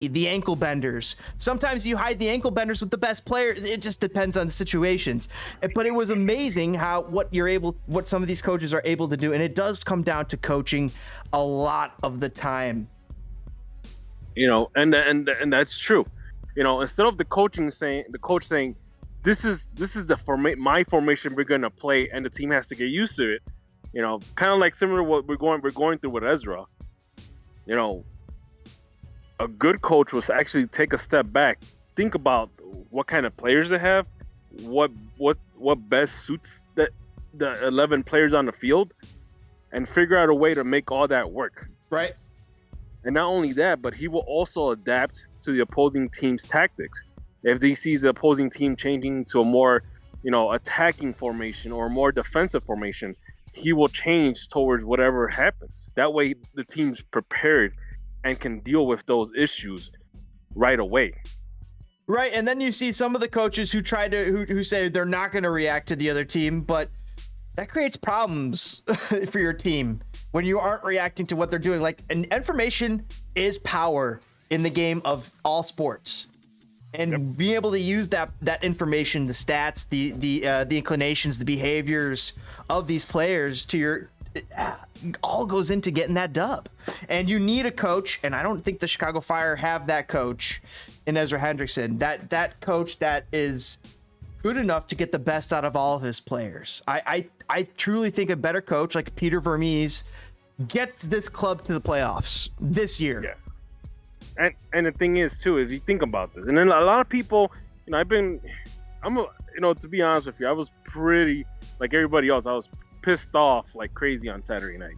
the ankle benders. Sometimes you hide the ankle benders with the best players. It just depends on the situations. But it was amazing how what some of these coaches are able to do, and it does come down to coaching a lot of the time. And that's true. Instead of the coach saying, this is my formation we're gonna play, and the team has to get used to it. Kind of like similar to what we're going through with Ezra. A good coach will actually take a step back, think about what kind of players they have, what best suits the 11 players on the field, and figure out a way to make all that work. Right. And not only that, but he will also adapt to the opposing team's tactics. If he sees the opposing team changing to a more, attacking formation or a more defensive formation, he will change towards whatever happens. That way the team's prepared and can deal with those issues right away. Right, and then you see some of the coaches who who say they're not going to react to the other team, but that creates problems for your team when you aren't reacting to what they're doing. Like, information is power in the game of all sports, and being able to use that information, the stats, the inclinations, the behaviors of these players all goes into getting that dub. And you need a coach, and I don't think the Chicago Fire have that coach in Ezra Hendrickson. That coach that is good enough to get the best out of all of his players. I truly think a better coach like Peter Vermees gets this club to the playoffs this year. Yeah. And the thing is too, if you think about this, and then a lot of people, to be honest with you, I was pretty like everybody else. I was pissed off like crazy on Saturday night.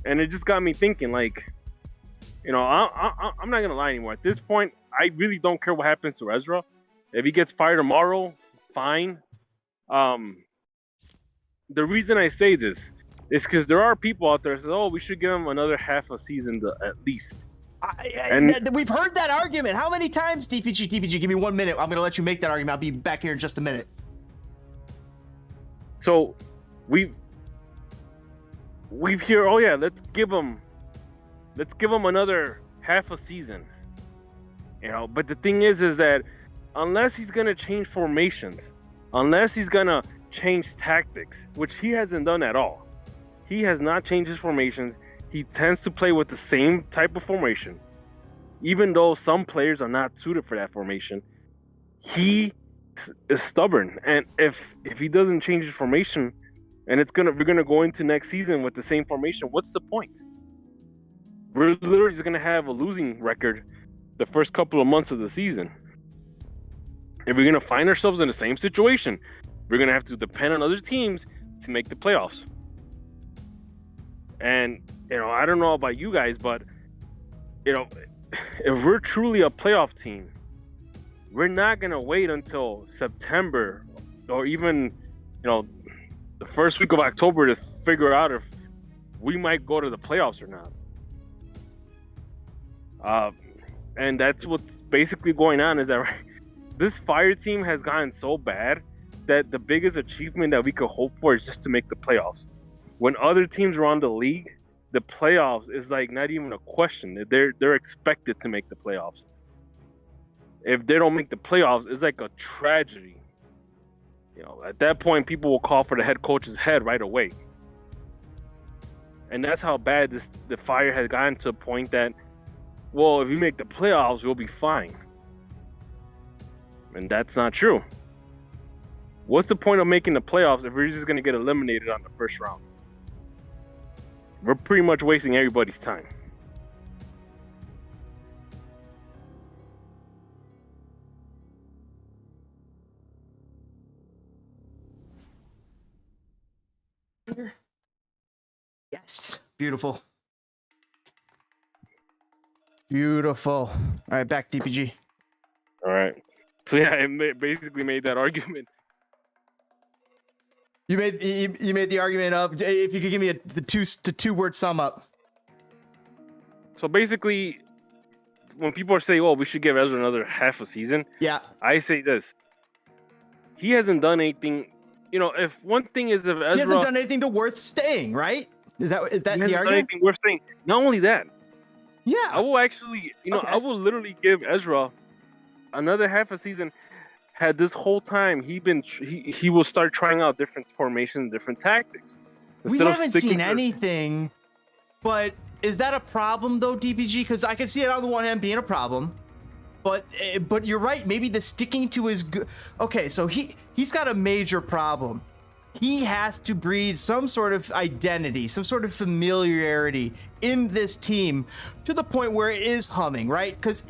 And it just got me thinking, like, I'm not gonna lie anymore. At this point, I really don't care what happens to Ezra. If he gets fired tomorrow, fine. The reason I say this is because there are people out there that say, "Oh, we should give him another half a season at least." We've heard that argument. How many times, TPG? Give me 1 minute. I'm gonna let you make that argument. I'll be back here in just a minute. So we've heard, oh yeah, let's give him another half a season. But the thing is that unless he's gonna change formations, unless he's gonna change tactics, which he hasn't done at all. He has not changed his formations. He tends to play with the same type of formation. Even though some players are not suited for that formation, he is stubborn. And if he doesn't change his formation, and we're gonna go into next season with the same formation, what's the point? We're literally just gonna have a losing record the first couple of months of the season. And we're gonna find ourselves in the same situation. We're gonna have to depend on other teams to make the playoffs. And I don't know about you guys, but if we're truly a playoff team, we're not gonna wait until September or even the first week of October to figure out if we might go to the playoffs or not. And that's what's basically going on, is that this Fire team has gotten so bad that the biggest achievement that we could hope for is just to make the playoffs. When other teams around the league, the playoffs is like not even a question. They're expected to make the playoffs. If they don't make the playoffs, it's like a tragedy. At that point, people will call for the head coach's head right away. And that's how bad the Fire has gotten, to a point that, well, if we make the playoffs, we'll be fine. And that's not true. What's the point of making the playoffs if we're just going to get eliminated on the first round? We're pretty much wasting everybody's time. Yes. Beautiful. Beautiful. All right, back DPG. All right. So yeah, it basically made that argument. You made the argument of, if you could give me the two-word sum up. So basically, when people are saying, "Oh, we should give Ezra another half a season," yeah, I say this: he hasn't done anything. If one thing is, if Ezra, he hasn't done anything to worth staying, right? Is that the argument? Done anything worth saying? Not only that, Yeah. I will actually, Okay. I will literally give Ezra another half a season. Had this whole time he will start trying out different formations, different tactics. We Instead of haven't sticking seen to anything, but is that a problem though, DPG? Because I can see it on the one hand being a problem, but you're right. Maybe the sticking to his good. Okay, so he's got a major problem. He has to breed some sort of identity, some sort of familiarity in this team to the point where it is humming, right? Because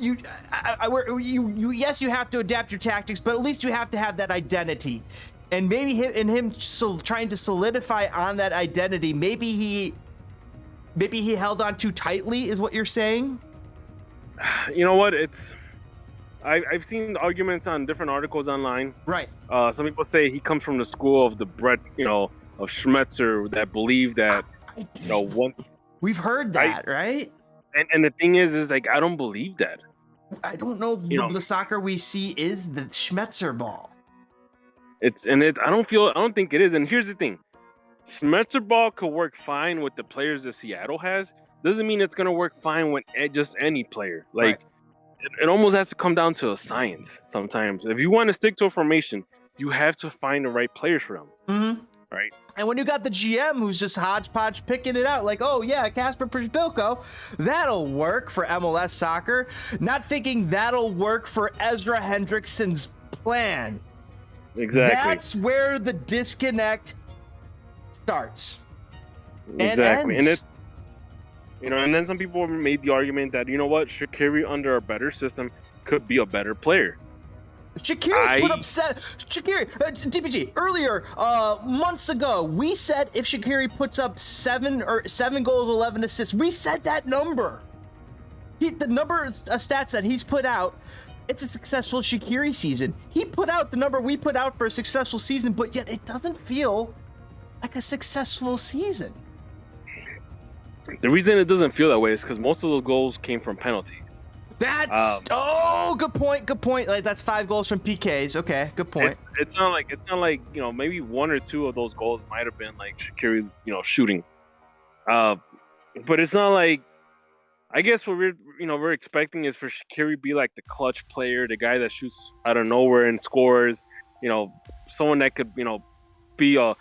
yes, you have to adapt your tactics, but at least you have to have that identity. And maybe him trying to solidify on that identity, maybe he held on too tightly, is what you're saying? You know what? I've seen arguments on different articles online. Right. Some people say he comes from the school of the Brett, of Schmetzer, that believe that, one. We've heard that, right? And the thing is like, I don't believe that. I don't know if the soccer we see is the Schmetzer ball. I don't think it is. And here's the thing. Schmetzer ball could work fine with the players that Seattle has. Doesn't mean it's going to work fine with just any player. Like, right. It almost has to come down to a science sometimes. If you want to stick to a formation, you have to find the right players for them. Mm-hmm. Right. And when you got the GM who's just hodgepodge picking it out, like, oh yeah, Kasper Przybyłko, that'll work for MLS soccer. Not thinking that'll work for Ezra Hendrickson's plan. Exactly. That's where the disconnect starts. Exactly. And it's, and then some people made the argument that, Shaqiri under a better system could be a better player. Shaqiri's put up Shaqiri, DPG, earlier, months ago, we said if Shaqiri puts up 7 goals, 11 assists, we said that number. The number of stats that he's put out, it's a successful Shaqiri season. He put out the number we put out for a successful season, but yet it doesn't feel like a successful season. The reason it doesn't feel that way is because most of those goals came from penalties. That's good point. Like, that's 5 goals from PKs. Okay, good point. It's not like maybe 1 or 2 of those goals might have been like Shaqiri's shooting. But it's not like, I guess what we're expecting is for Shaqiri to be like the clutch player, the guy that shoots out of nowhere and scores. Someone that could be an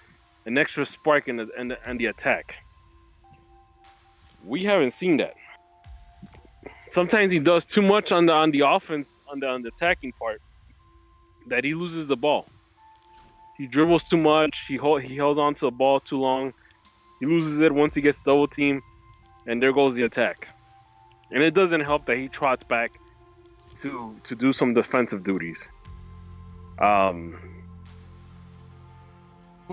extra spark in the attack. We haven't seen that. Sometimes he does too much on the offense, on the attacking part, that he loses the ball. He dribbles too much. He holds on to the ball too long. He loses it once he gets double teamed, and there goes the attack. And it doesn't help that he trots back to do some defensive duties.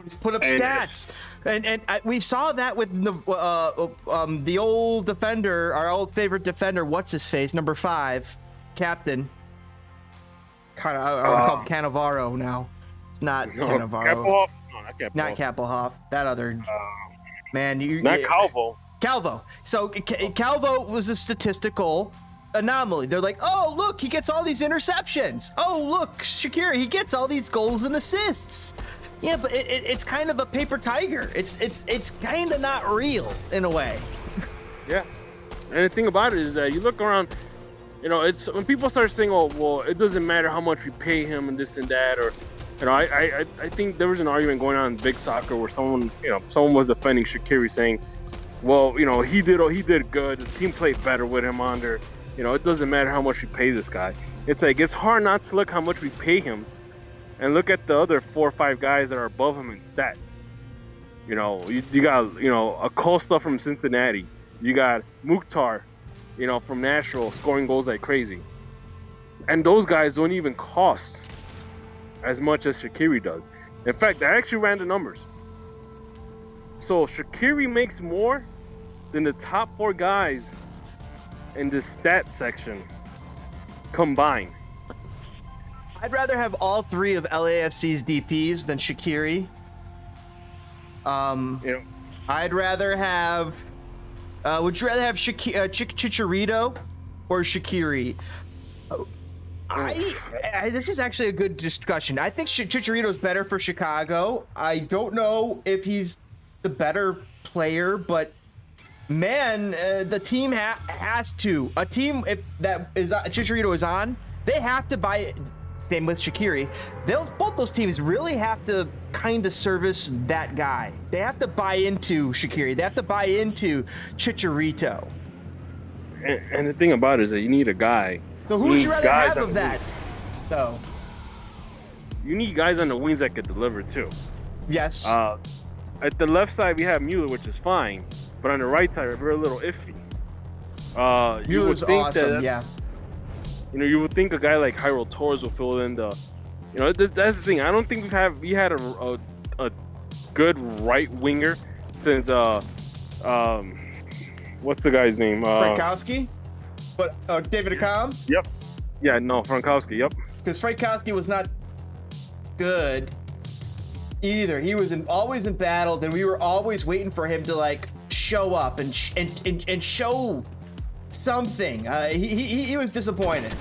He's put up stats, and we saw that with the old defender, our old favorite defender. What's his face? Number 5, captain. I want to call him Cannavaro now. It's not Cannavaro. Kappelhoff? No, not Kappelhoff. Not Kappelhoff. That other man. Not Calvo. Calvo. So Calvo was a statistical anomaly. They're like, oh look, he gets all these interceptions. Oh look, Shaqiri, he gets all these goals and assists. Yeah, but it's kind of a paper tiger. It's kind of not real in a way. Yeah, and the thing about it is that you look around, it's when people start saying, "Oh, well, it doesn't matter how much we pay him and this and that," or, I think there was an argument going on in big soccer where someone was defending Shaqiri, saying, "Well, he did good. The team played better with him under. It doesn't matter how much we pay this guy." It's like it's hard not to look how much we pay him. And look at the other 4 or 5 guys that are above him in stats. You got, Acosta from Cincinnati. You got Mukhtar, from Nashville, scoring goals like crazy. And those guys don't even cost as much as Shaqiri does. In fact, I actually ran the numbers. So Shaqiri makes more than the top 4 guys in the stat section combined. I'd rather have all 3 of LAFC's DPs than Shaqiri. I'd rather have. Would you rather have Chicharito or Shaqiri? This is actually a good discussion. I think Chicharito is better for Chicago. I don't know if he's the better player, but man, the team has to. A team if that is Chicharito is on, they have to buy. Same with Shaqiri. Both those teams really have to kind of service that guy. They have to buy into Shaqiri. They have to buy into Chicharito. And the thing about it is that you need a guy. So who would you rather have of that, though? You need guys on the wings that could deliver too. Yes. At the left side, we have Mueller, which is fine. But on the right side, we're a little iffy. You would think awesome, yeah. You know, you would think a guy like Jairo Torres will fill in the. You know, that's the thing. I don't think we had a good right winger since what's the guy's name? Frankowski? But David Accam? Yep. Yeah, no, Frankowski. Yep. Because Frankowski was not good either. He was always in battle. Then we were always waiting for him to like show up and show something. He was disappointed.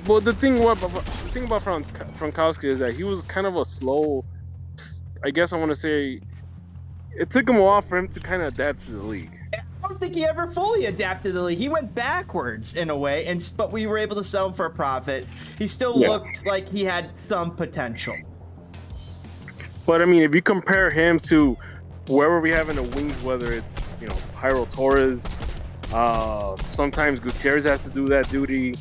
Well, the thing about Frankowski is that he was kind of a slow. I guess I want to say it took him a while for him to kind of adapt to the league. I don't think he ever fully adapted to the league. He went backwards in a way, but we were able to sell him for a profit. He still looked like he had some potential. But I mean, if you compare him to whoever we have in the wings, whether it's Jairo Torres, sometimes Gutierrez has to do that duty.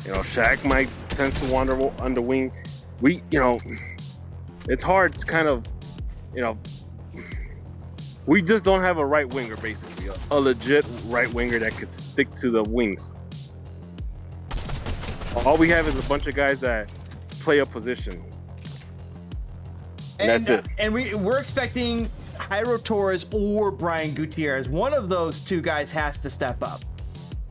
Shaq might tends to wander on the wing. It's hard to kind of, we just don't have a right winger, basically, a legit right winger that could stick to the wings. All we have is a bunch of guys that play a position. And that's it. And we're expecting Jairo Torres or Brian Gutierrez. One of those two guys has to step up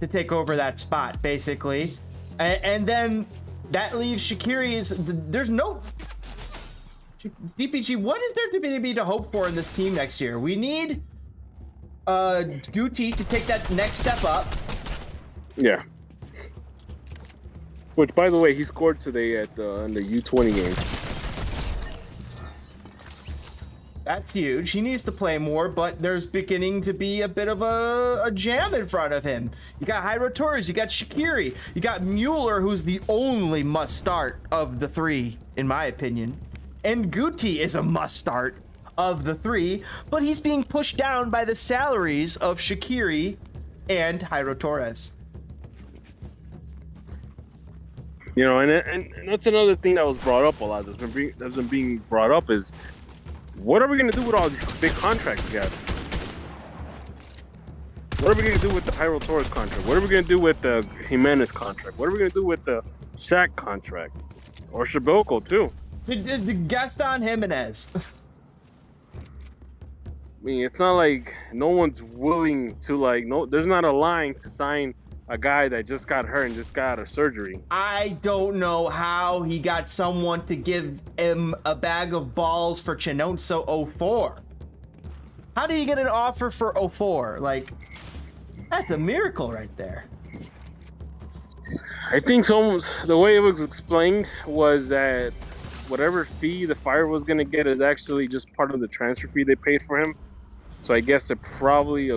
to take over that spot, basically. And then that leaves Shaqiri. There's no DPG. What is there to be to hope for in this team next year? We need Guti to take that next step up. Yeah. Which, by the way, he scored today in the U20 game. That's huge. He needs to play more, but there's beginning to be a bit of a jam in front of him. You got Jairo Torres, you got Shaqiri, you got Mueller, who's the only must-start of the three, in my opinion. And Guti is a must-start of the three, but he's being pushed down by the salaries of Shaqiri and Jairo Torres. And that's another thing that was brought up a lot. That's been being brought up is, what are we going to do with all these big contracts we have? What are we going to do with the Jairo Torres contract? What are we going to do with the Jimenez contract? What are we going to do with the Shaq contract? Or Debacle, too? The Gaston Jimenez. I mean, it's not like no one's willing to, there's not a line to sign a guy that just got hurt and just got a surgery. I don't know how he got someone to give him a bag of balls for Chinonso 04. How did he get an offer for 04? That's a miracle right there. I think the way it was explained was that whatever fee the Fire was going to get is actually just part of the transfer fee they paid for him. So I guess they're probably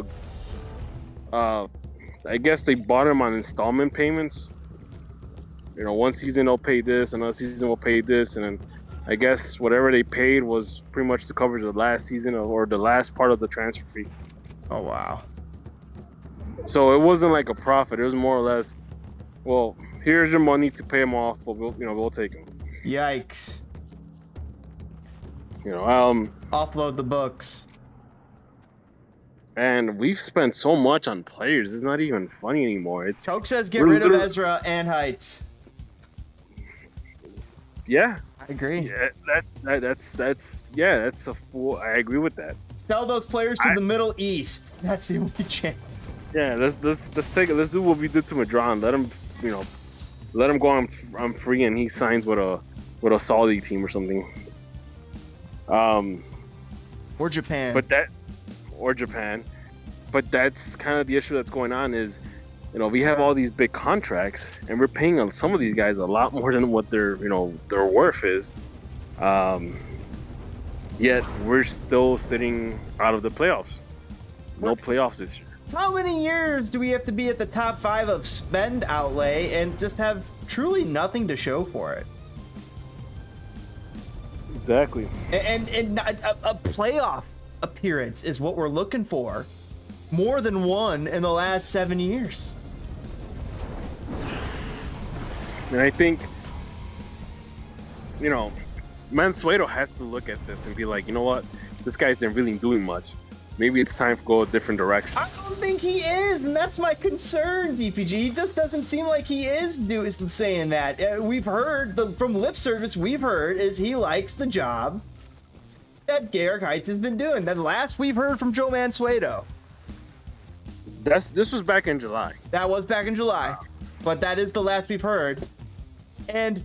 I guess they bought him on installment payments. One season they'll pay this, another season will pay this, and then I guess whatever they paid was pretty much to cover the last season or the last part of the transfer fee. Oh wow! So it wasn't like a profit. It was more or less, well, here's your money to pay him off, but we'll take him. Yikes! Offload the books. And we've spent so much on players. It's not even funny anymore. Toke says get rid of Ezra and Heights. Yeah, I agree. Yeah, that's a fool. I agree with that. Sell those players to the Middle East. That's the only chance. Yeah, let's do what we did to Madron. Let him go on free, and he signs with a Saudi team or something. Or Japan. Or Japan. But that's kind of the issue that's going on is, we have all these big contracts and we're paying some of these guys a lot more than what their worth is. Yet we're still sitting out of the playoffs. No playoffs this year. How many years do we have to be at the top 5 of spend outlay and just have truly nothing to show for it? Exactly. And a playoff appearance is what we're looking for. More than one in the last 7 years. And I think, you know, Mansueto has to look at this and be like, you know what? This guy isn't really doing much. Maybe it's time to go a different direction. I don't think he is, and that's my concern, DPG. He just doesn't seem like he is saying that. We've heard, from lip service we've heard, is he likes the job that Gareth Heights has been doing. The last we've heard from Joe Mansueto. This was back in July. That was back in July, but that is the last we've heard. And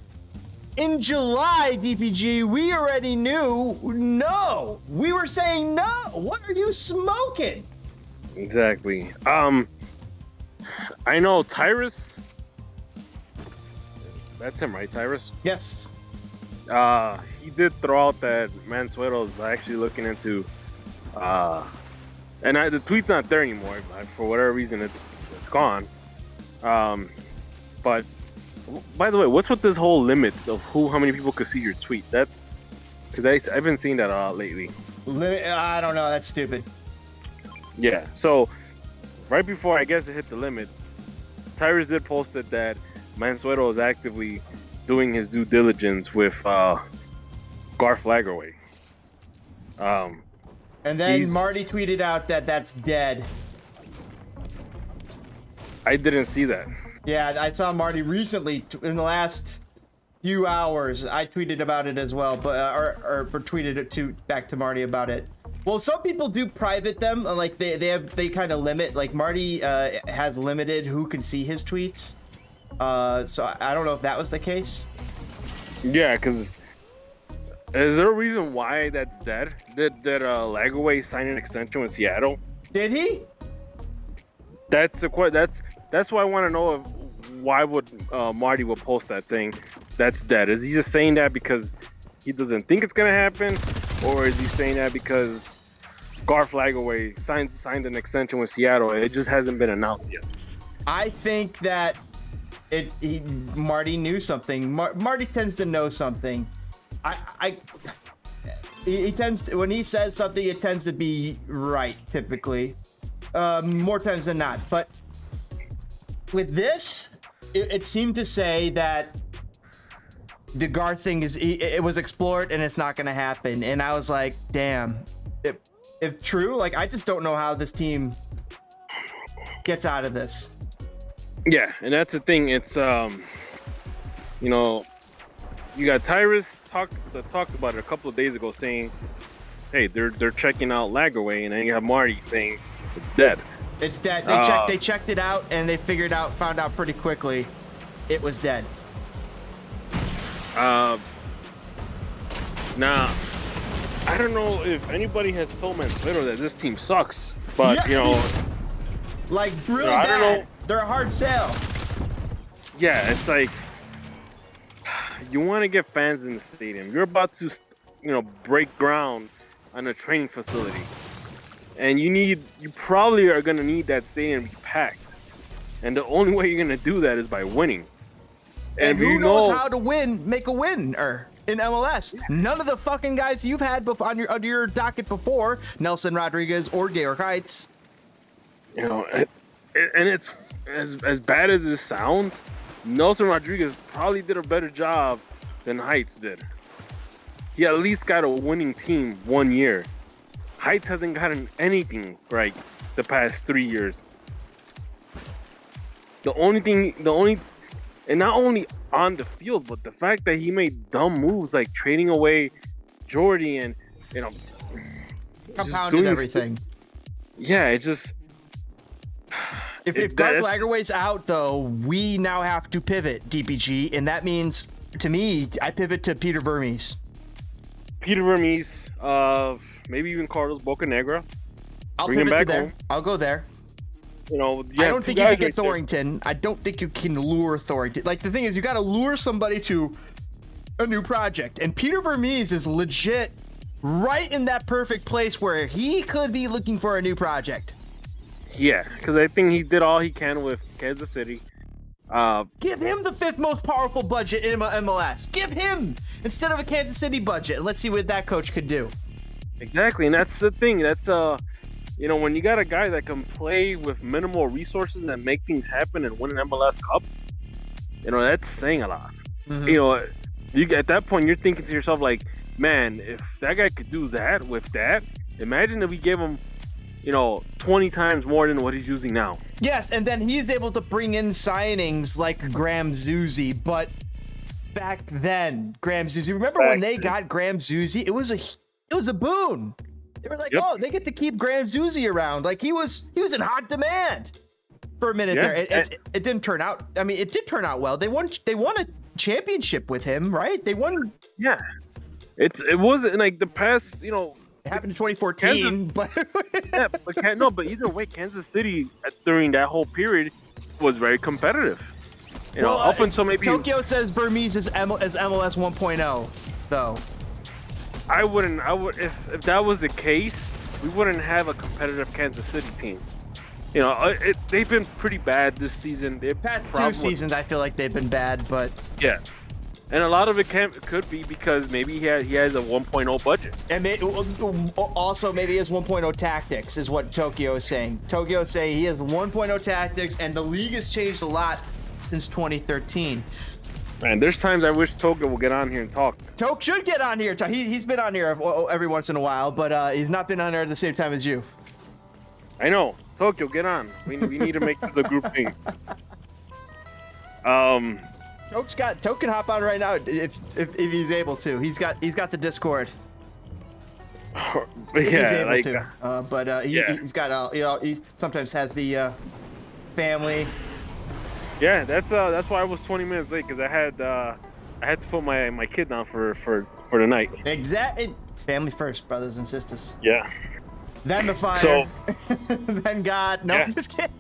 in July, DPG, we already knew no. We were saying no. What are you smoking? Exactly. I know Tyrus. That's him, right, Tyrus? Yes. He did throw out that Mansueto is actually looking into, and the tweet's not there anymore. For whatever reason, it's gone. But by the way, what's with this whole limits of how many people could see your tweet? That's because I've been seeing that a lot lately. I don't know. That's stupid. Yeah. So right before I guess it hit the limit, Tyrus did posted that Mansueto is actively doing his due diligence with Garth Lagerwey. And then Marty tweeted out that that's dead. I didn't see that. Yeah, I saw Marty recently in the last few hours. I tweeted about it as well, but or tweeted it back to Marty about it. Well, some people do private them, like they kind of limit. Like Marty has limited who can see his tweets. So I don't know if that was the case. Yeah, because is there a reason why that's dead? Did Lagerwey sign an extension with Seattle? Did he? That's why I want to know why would Marty will post that saying that's dead. Is he just saying that because he doesn't think it's gonna happen, or is he saying that because Garth Lagerwey signed an extension with Seattle and it just hasn't been announced yet? I think that Marty knew something. Marty tends to know something. He tends to, when he says something, it tends to be right typically, more times than not. But with this, it seemed to say that the Garth thing it was explored and it's not going to happen. And I was like, damn, if true, like I just don't know how this team gets out of this. Yeah, and that's the thing. It's you know, you got Tyrus talked about it a couple of days ago, saying, "Hey, they're checking out Lagerwey," and then you have Marty saying it's dead. It's dead. They checked it out and they found out pretty quickly it was dead. Now, I don't know if anybody has told Mansueto that this team sucks, but yeah. You know, like really I bad. don't know. They're a hard sell. Yeah, it's like you want to get fans in the stadium. You're about to, break ground on a training facility, and you probably are gonna need that stadium to be packed. And the only way you're gonna do that is by winning. And who knows how to make a winner in MLS? None of the fucking guys you've had under your docket before, Nelson Rodriguez or Gareth Heights. And it's as bad as it sounds, Nelson Rodriguez probably did a better job than Heights did. He at least got a winning team 1 year. Heights hasn't gotten anything right the past 3 years. And not only on the field, but the fact that he made dumb moves like trading away Jordy and compounded everything. Yeah, it just. If Garth Lagerwey's out, though, we now have to pivot, DPG, and that means, to me, I pivot to Peter Vermes. Peter Vermes, maybe even Carlos Bocanegra. I'll pivot to there. Home. I'll go there. I don't think you can get Thorrington. I don't think you can lure Thorrington. Like, the thing is, you got to lure somebody to a new project. And Peter Vermes is legit right in that perfect place where he could be looking for a new project. Yeah, because I think he did all he can with Kansas City. Give him the 5th most powerful budget in MLS. Give him instead of a Kansas City budget, and let's see what that coach could do. Exactly, and that's the thing. That's you know, when you got a guy that can play with minimal resources and make things happen and win an MLS Cup, you know, that's saying a lot. Mm-hmm. You know, at that point, you're thinking to yourself, like, man, if that guy could do that with that, imagine if we gave him, you know, 20 times more than what he's using now. Yes, and then he's able to bring in signings like Graham Zusi, but back then, Graham Zusi, remember when they got Graham Zusi? It was a boon. They were like, oh, they get to keep Graham Zusi around. Like he was in hot demand for a minute there. It didn't turn out. I mean, it did turn out well. They won a championship with him, right? They won. Yeah. It wasn't like the past, you know. It happened in 2014, but yeah, but either way, Kansas City during that whole period was very competitive. You know, up until maybe Tokyo says Burmese is MLS 1.0, though. I would if that was the case, we wouldn't have a competitive Kansas City team. You know, they've been pretty bad this season. Past 2 seasons, I feel like they've been bad, but yeah. And a lot of it could be because maybe he has a 1.0 budget. And also maybe his 1.0 tactics is what Tokyo is saying. Tokyo is saying he has 1.0 tactics, and the league has changed a lot since 2013. Man, there's times I wish Tokyo will get on here and talk. Toke should get on here. He's been on here every once in a while, but he's not been on there at the same time as you. I know. Tokyo, get on. We need to make this a group thing. Toke can hop on right now if he's able to. He's got the Discord. Yeah, he's able to. He's got he sometimes has the family. Yeah, that's why I was 20 minutes late, because I had to put my kid down for the night. Exactly. Family first, brothers and sisters. Yeah. Then the fire. So, then God. No, yeah. I'm just kidding.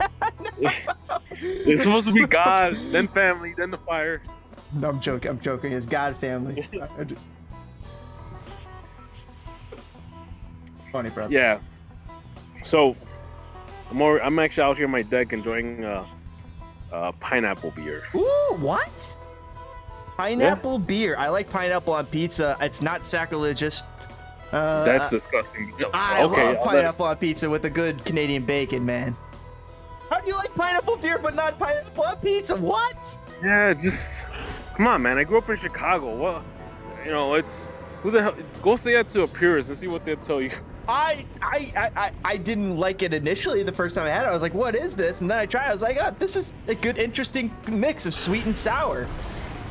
It's supposed to be God, then family, then the fire. No, I'm joking. It's God, family. Funny, brother. Yeah. So, I'm actually out here on my deck enjoying pineapple beer. Ooh, what? Pineapple beer. I like pineapple on pizza. It's not sacrilegious. That's disgusting. I love pineapple on pizza with a good Canadian bacon, man. How do you like pineapple beer but not pineapple on pizza? What? Yeah, just come on, man. I grew up in Chicago. What? You know, it's who the hell? Go say that to a purist and see what they'll tell you. I didn't like it initially. The first time I had it, I was like, "What is this?" And then I tried. I was like, "Oh, this is a good, interesting mix of sweet and sour."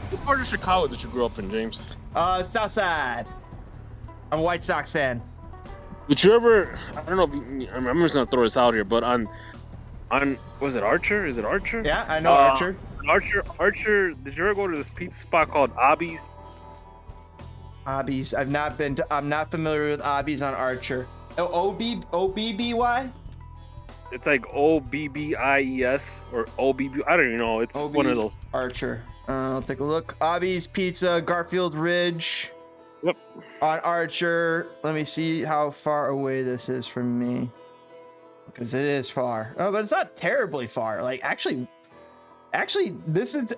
What part of Chicago did you grow up in, James? South Side. I'm a White Sox fan. Did you ever? I don't know. I'm just gonna throw this out here, but on was it Archer? Is it Archer? Yeah, I know Archer. Archer. Did you ever go to this pizza spot called Obby's? Obby's. I'm not familiar with Obby's on Archer. OBBY? It's like OBBIES or OBB. I don't even know. It's Obby's one of those. Archer. I'll take a look. Obby's Pizza, Garfield Ridge. Yep. On Archer. Let me see how far away this is from me. Because it is far. Oh, but it's not terribly far. Like, actually, this is...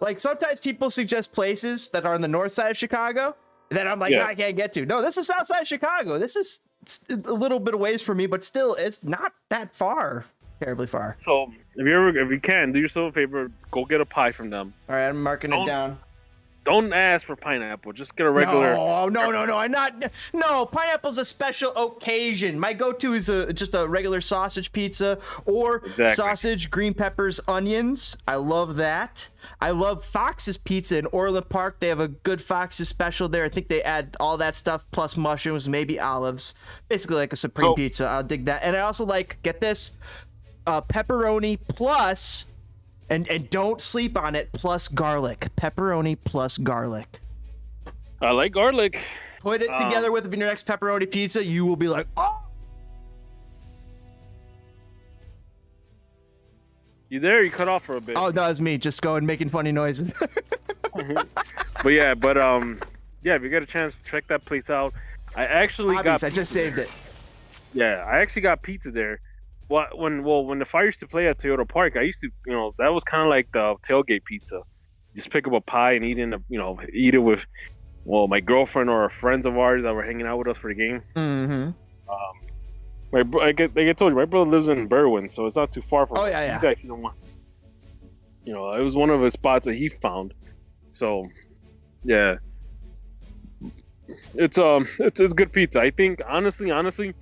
Like, sometimes people suggest places that are on the north side of Chicago that I'm like, no, I can't get to. No, this is south side of Chicago. This is a little bit of ways from me, but still, it's not that far. Terribly far. So, if you can, do yourself a favor, go get a pie from them. All right, I'm marking it down. Don't ask for pineapple. Just get a regular. No, pineapple's a special occasion. My go-to is just a regular sausage pizza or sausage, green peppers, onions. I love that. I love Fox's Pizza in Orland Park. They have a good Fox's special there. I think they add all that stuff plus mushrooms, maybe olives. Basically like a supreme pizza. I'll dig that. And I also like, get this, pepperoni plus... And don't sleep on it, plus garlic. Pepperoni plus garlic. I like garlic. Put it together with your next pepperoni pizza. You will be like, oh! You there? You cut off for a bit. Oh, no, it's me. Just going making funny noises. But if you get a chance, check that place out. I actually Hobbies, got. I just saved it. Yeah, I actually got pizza there. When the Fire used to play at Toyota Park, I used to, that was kind of like the tailgate pizza. Just pick up a pie and eat it with, my girlfriend or friends of ours that were hanging out with us for the game. Mm-hmm. Like I told you, my brother lives in Berwyn, so it's not too far from. Oh yeah, He's actually the one. It was one of his spots that he found. So, yeah, it's good pizza. I think honestly, coming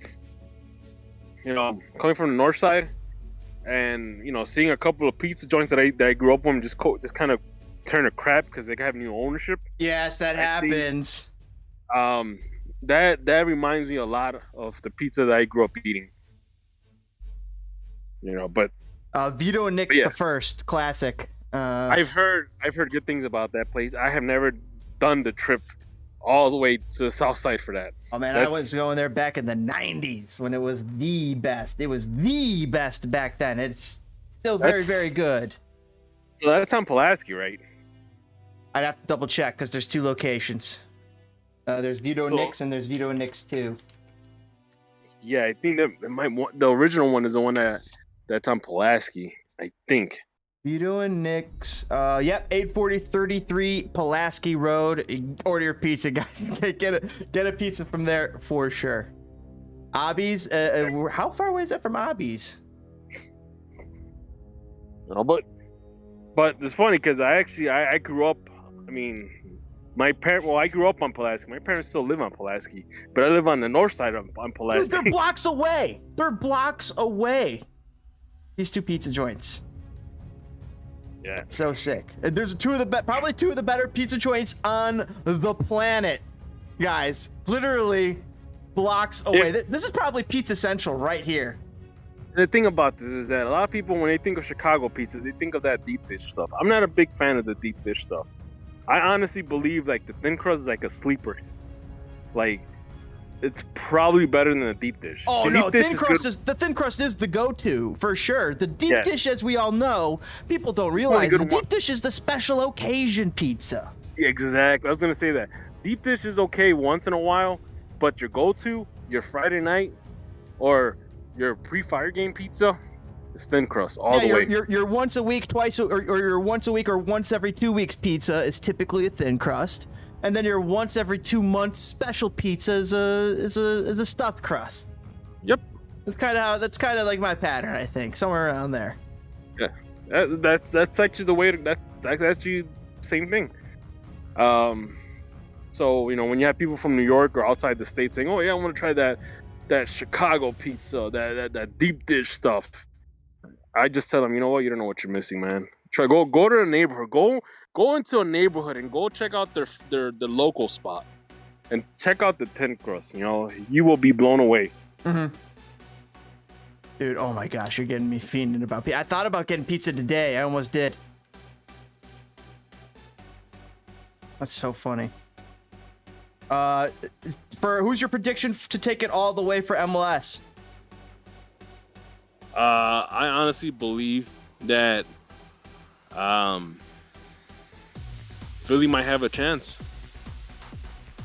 from the north side, and seeing a couple of pizza joints that I grew up on just kind of turn to crap because they have new ownership. Yes, that happens. That reminds me a lot of the pizza that I grew up eating. But Vito and Nick's the first classic. I've heard good things about that place. I have never done the trip all the way to the south side for that. Oh man, I was going there back in the 90s when it was the best. It was the best back then. It's still very, very good. So that's on Pulaski, right? I'd have to double check because there's 2 locations. There's Vito and Nick's and there's Vito and Nick's 2. Yeah, I think the original one is the one that's on Pulaski, I think. Vito and Nick's. Yep, 840-33 Pulaski Road. Order your pizza, guys. Get a pizza from there for sure. Abby's. How far away is that from Abby's? No, but it's funny because I grew up. I mean, I grew up on Pulaski. My parents still live on Pulaski, but I live on the north side on Pulaski. Dude, they're blocks away. They're blocks away. These 2 pizza joints. Yeah, so sick. There's probably 2 of the better pizza joints on the planet, guys. Literally blocks away. This is probably Pizza Central right here. The thing about this is that a lot of people, when they think of Chicago pizza, they think of that deep dish stuff. I'm not a big fan of the deep dish stuff. I honestly believe like the thin crust is like a sleeper. Like, it's probably better than the deep dish. Oh no, the thin crust is the go-to for sure. The deep dish, as we all know, people don't realize the deep dish is the special occasion pizza. Yeah, exactly. I was gonna say that. Deep dish is okay once in a while, but your go-to, your Friday night, or your pre-fire game pizza, is thin crust all the way. Your once a week, twice, or your once a week or once every 2 weeks pizza is typically a thin crust. And then your once every 2 months special pizza is a stuffed crust. Yep. That's kind of like my pattern, I think, somewhere around there. Yeah, that's actually the way. That's actually same thing. So when you have people from New York or outside the state saying, "Oh yeah, I want to try that Chicago pizza, that deep dish stuff," I just tell them, you know what, you don't know what you're missing, man. Try go to the neighborhood, go into a neighborhood and go check out their local spot, and check out the thin crust. You will be blown away. Mm-hmm. Dude, oh my gosh, you're getting me fiending about pizza. I thought about getting pizza today. I almost did. That's so funny. Who's your prediction to take it all the way for MLS? I honestly believe that Philly might have a chance.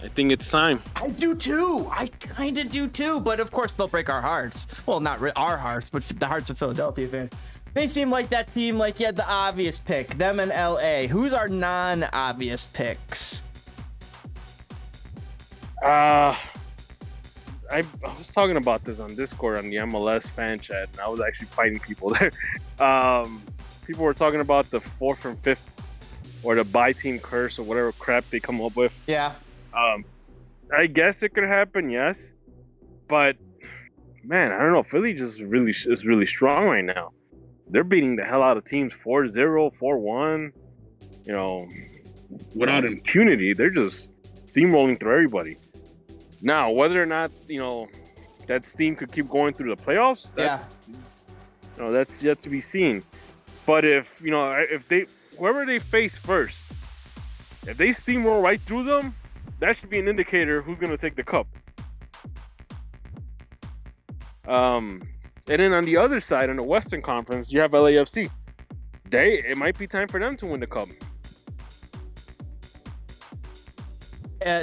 I think it's time. I do too. I kind of do too. But of course, they'll break our hearts. Well, not our hearts, but the hearts of Philadelphia fans. They seem like that team, like, the obvious pick. Them and LA. Who's our non-obvious picks? I was talking about this on Discord on the MLS fan chat, and I was actually fighting people there. People were talking about the 4th and 5th, or the buy team curse, or whatever crap they come up with. Yeah. I guess it could happen, yes, but man, I don't know. Philly just is really strong right now. They're beating the hell out of teams 4-0, 4-1. Without impunity. They're just steamrolling through everybody. Now, whether or not that steam could keep going through the playoffs, that's yet to be seen. But if whoever they face first, if they steamroll right through them, that should be an indicator who's going to take the cup. And then on the other side, in the Western Conference, you have LAFC. It might be time for them to win the cup.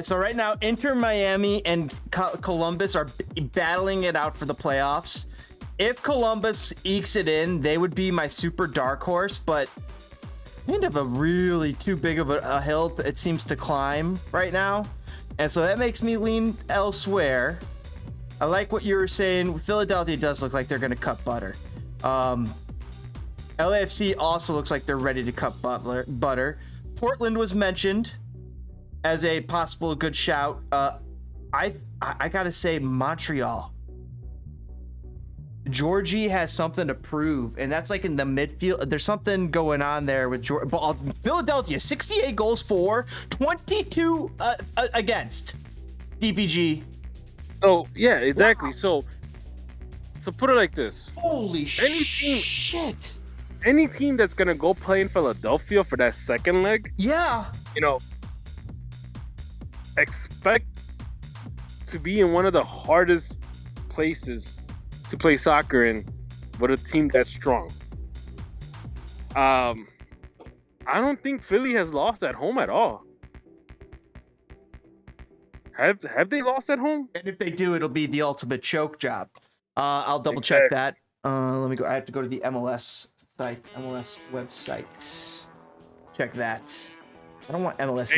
So right now, Inter Miami and Columbus are battling it out for the playoffs. If Columbus ekes it in, they would be my super dark horse, but kind of a really too big of a hill it seems to climb right now. And so that makes me lean elsewhere. I like what you were saying. Philadelphia does look like they're going to cut butter. LAFC also looks like they're ready to cut butter. Portland was mentioned as a possible good shout. I gotta say Montreal. Georgie has something to prove, and that's like in the midfield. There's something going on there with Philadelphia. 68 goals for, 22 against. DPG. So yeah, exactly. Wow. So put it like this. Holy shit. Any team that's gonna go play in Philadelphia for that second leg, yeah, expect to be in one of the hardest places to play soccer in with a team that's strong. I don't think Philly has lost at home at all. Have they lost at home? And if they do, it'll be the ultimate choke job. I'll double check that. Let me go. I have to go to the MLS site, MLS website. Check that. I don't want MLS.